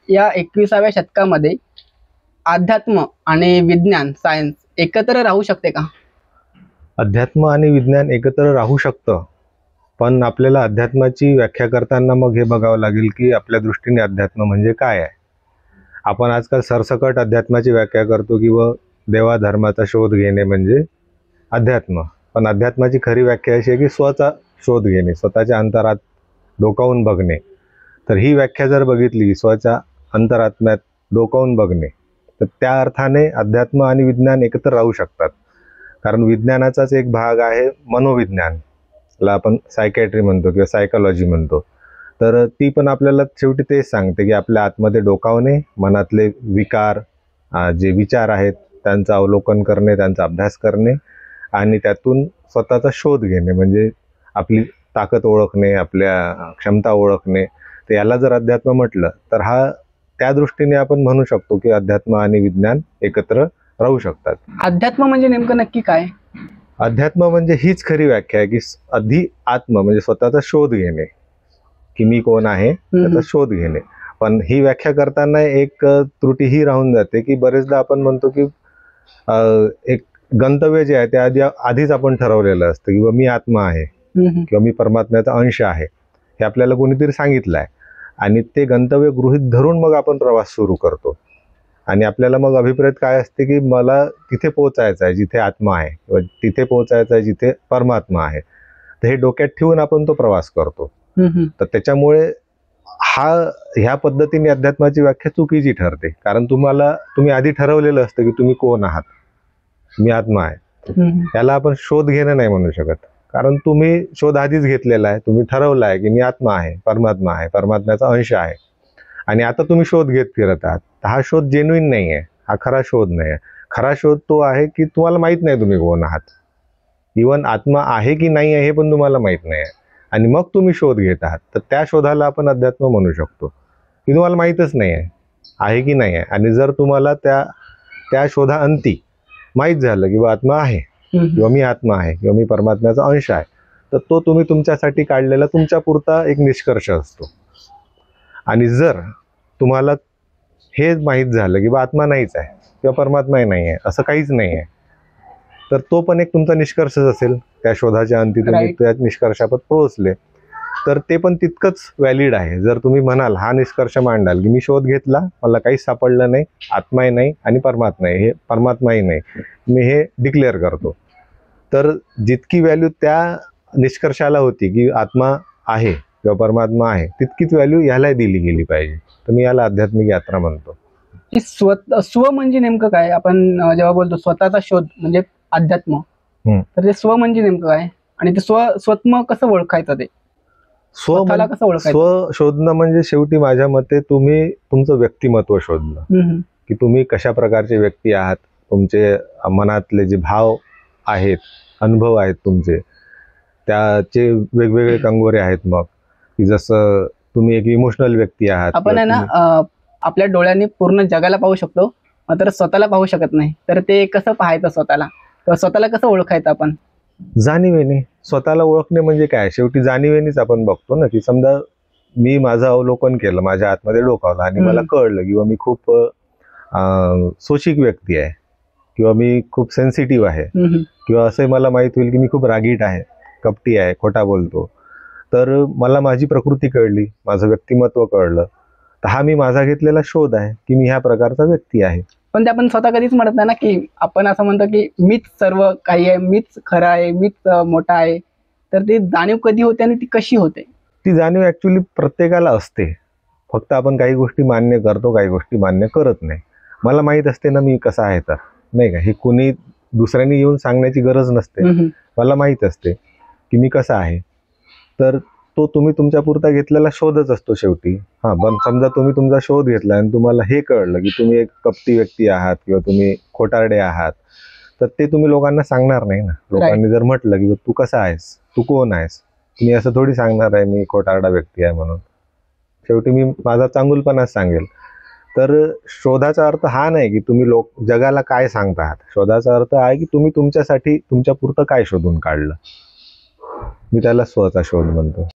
या 21व्या शतकामध्ये अध्यात्म आणि विज्ञान सायन्स एकत्र राहू शकते का? अध्यात्म आणि विज्ञान एकत्र राहू शकतं, पण आपल्याला अध्यात्माची व्याख्या करताना मग हे बघावं लागेल की आपल्या दृष्टीने अध्यात्म म्हणजे काय आहे. आपण आजकाल सरसकट अध्यात्माची व्याख्या करतो किंवा देवाधर्माचा शोध घेणे म्हणजे अध्यात्म. पण अध्यात्माची खरी व्याख्या अशी आहे की स्वचा शोध घेणे, स्वतःच्या अंतरात डोकावून बघणे. तर ही व्याख्या जर बघितली, स्वच्या अंतरात्म्यात डोकावून बघणे, तर त्या अर्थाने अध्यात्म आणि विज्ञान एकत्र राहू शकतात. कारण विज्ञानाचाच एक भाग आहे मनोविज्ञान, ला आपण सायकॅट्री म्हणतो किंवा सायकोलॉजी म्हणतो. तर ती पण आपल्याला शेवटी तेच सांगते की आपल्या आतमध्ये डोकावणे, मनातले विकार, जे विचार आहेत त्यांचं अवलोकन करणे, त्यांचा अभ्यास करणे आणि त्यातून स्वतःचा शोध घेणे, म्हणजे आपली ताकद ओळखणे, आपल्या क्षमता ओळखणे. तर याला जर अध्यात्म म्हटलं तर हा त्या दृष्टीने आपण म्हणू शकतो की अध्यात्म आणि विज्ञान एकत्र राहू शकतात. अध्यात्म म्हणजे नेमकं नक्की काय? अध्यात्म म्हणजे हीच खरी व्याख्या आहे की आधी आत्म म्हणजे स्वतःचा शोध घेणे, की मी कोण आहे त्याचा शोध घेणे. पण ही व्याख्या करताना एक त्रुटी ही राहून जाते की बरेचदा आपण म्हणतो की एक गंतव्य जे आहे ते आधीच आपण ठरवलेलं असतं किंवा मी आत्मा आहे किंवा मी परमात्म्याचा अंश आहे, हे आपल्याला कोणीतरी सांगितलं आहे. आणि ते गंतव्य गृहीत धरून मग आपण प्रवास सुरू करतो. आणि आपल्याला मग अभिप्रेत काय असते की मला तिथे पोहोचायचं आहे जिथे आत्मा आहे किंवा तिथे पोहोचायचं आहे जिथे परमात्मा आहे. तर हे डोक्यात ठेवून आपण तो प्रवास करतो. तर त्याच्यामुळे ह्या पद्धतीने अध्यात्माची व्याख्या चुकीची ठरते. कारण तुम्ही आधी ठरवलेलं असतं की तुम्ही कोण आहात, मी आत्मा आहे. याला आपण शोध घेणं नाही म्हणू शकत, कारण तुम्ही शोध आधीच घेतलेला आहे. तुम्ही ठरवलं आहे की मी आत्मा आहे, परमात्म्याचा अंश आहे, आणि आता तुम्ही शोध घेत फिरत आहात. हा शोध जेन्युइन नाही आहे, हा खरा शोध नाही आहे. खरा शोध तो आहे की तुम्हाला माहीत नाही तुम्ही कोण आहात. इवन आत्मा आहे की नाही आहे हे पण तुम्हाला माहीत नाही आहे, आणि मग तुम्ही शोध घेत आहात. तर त्या शोधाला आपण अध्यात्म म्हणू शकतो, की तुम्हाला माहीतच नाही आहे की नाही आहे. आणि जर तुम्हाला त्या शोधाअंती माहीत झालं की आत्मा आहे किंवा मी आत्मा आहे किंवा मी परमात्म्याचा अंश आहे, तर तो तुम्ही तुमच्यासाठी काढलेला तुमच्या पुरता एक निष्कर्ष असतो. आणि जर तुम्हाला हे माहीत झालं की आत्मा नाहीच आहे किंवा परमात्माही नाही आहे, असं काहीच नाही आहे, तर तो पण एक तुमचा निष्कर्षच असेल. त्या शोधाच्या अंती तुम्ही त्या निष्कर्षावर पोहोचले तर ते पण तितकंच व्हॅलिड आहे. जर तुम्ही म्हणाल, हा निष्कर्ष मांडाल की मी शोध घेतला, मला काहीच सापडलं नाही, आत्माही नाही आणि परमात्माही नाही, मी हे डिक्लेअर करतो, तर जितकी व्हॅल्यू त्या निष्कर्षाला होती की आत्मा आहे किंवा परमात्मा आहे, तितकीच व्हॅल्यू ह्याला दिली गेली पाहिजे. तर मी याला आध्यात्मिक यात्रा म्हणतो. स्व म्हणजे नेमकं काय? आपण जेव्हा बोलतो स्वतःचा शोध म्हणजे अध्यात्म, तर ते स्व म्हणजे नेमकं काय? आणि ते स्वत्म कसं ओळखायचं? ते स्वतःला कसं ओळखायचं? स्व शोधणं म्हणजे शेवटी माझ्या मते तुम्ही तुमचं व्यक्तिमत्व शोधणं, की तुम्ही कशा प्रकारचे व्यक्ती आहात, तुमचे मनातले जे भाव आहेत, अनुभव आहेत तुमचे, त्याचे वेगवेगळे कंगोरे आहेत. मग की जसं तुम्ही एक इमोशनल व्यक्ती आहात. आपण आहे ना आपल्या डोळ्यांनी पूर्ण जगाला पाहू शकतो, मात्र स्वतःला पाहू शकत नाही. तर ते कसं पाहायचं स्वतःला, किंवा स्वतःला कसं ओळखायचं आपण? जाणीवेने. स्वतःला ओळखणे म्हणजे काय? शेवटी जाणीवेनेच आपण बघतो ना, की समजा मी माझं अवलोकन केलं, माझ्या आतमध्ये डोकावलं आणि मला कळलं किंवा मी खूप सोशिक व्यक्ती आहे किंवा मी खूप सेन्सिटिव्ह आहे किंवा असं मला माहीत होईल की मी खूप रागीट आहे, कपटी आहे, खोटा बोलतो. तर मला माझी प्रकृती कळली, माझं व्यक्तिमत्व कळलं, तर हा मी माझा घेतलेला शोध आहे की मी ह्या प्रकारचा व्यक्ती आहे. पण ते आपण स्वतः कधीच म्हणत नाही ना, की आपण असं म्हणतो की मीच सर्व काही आहे, मीच खरं आहे, मीच मोठा आहे. तर ती जाणीव कधी होते आणि ती कशी होते? ती जाणीव ऍक्च्युली प्रत्येकाला असते, फक्त आपण काही गोष्टी मान्य करतो, काही गोष्टी मान्य करत नाही. मला माहीत असते ना मी कसा आहे, तर नाही का, हे कुणी दुसऱ्यांनी येऊन सांगण्याची गरज नसते. मला माहीत असते की मी कसा आहे. तर तो तुम्ही तुमच्या पुरता घेतलेला शोधच असतो शेवटी. पण समजा तुम्ही तुमचा शोध घेतला आणि तुम्हाला हे कळलं की तुम्ही एक कपटी व्यक्ती आहात किंवा तुम्ही खोटारडे आहात, तर ते तुम्ही लोकांना सांगणार नाही ना. लोकांनी जर म्हटलं की तू कसा आहेस, तू कोण आहेस, मी असं थोडी सांगणार आहे मी खोटारडा व्यक्ती आहे म्हणून. शेवटी मी माझा चांगुलपणाच सांगेल. तर शोधाचा अर्थ हा नाही की तुम्ही जगाला काय सांगता आहात. शोधाचा अर्थ आहे की तुम्ही तुमच्यासाठी तुमच्या पुरतं काय शोधून काढलं. मी त्याला स्वचा शोध म्हणतो.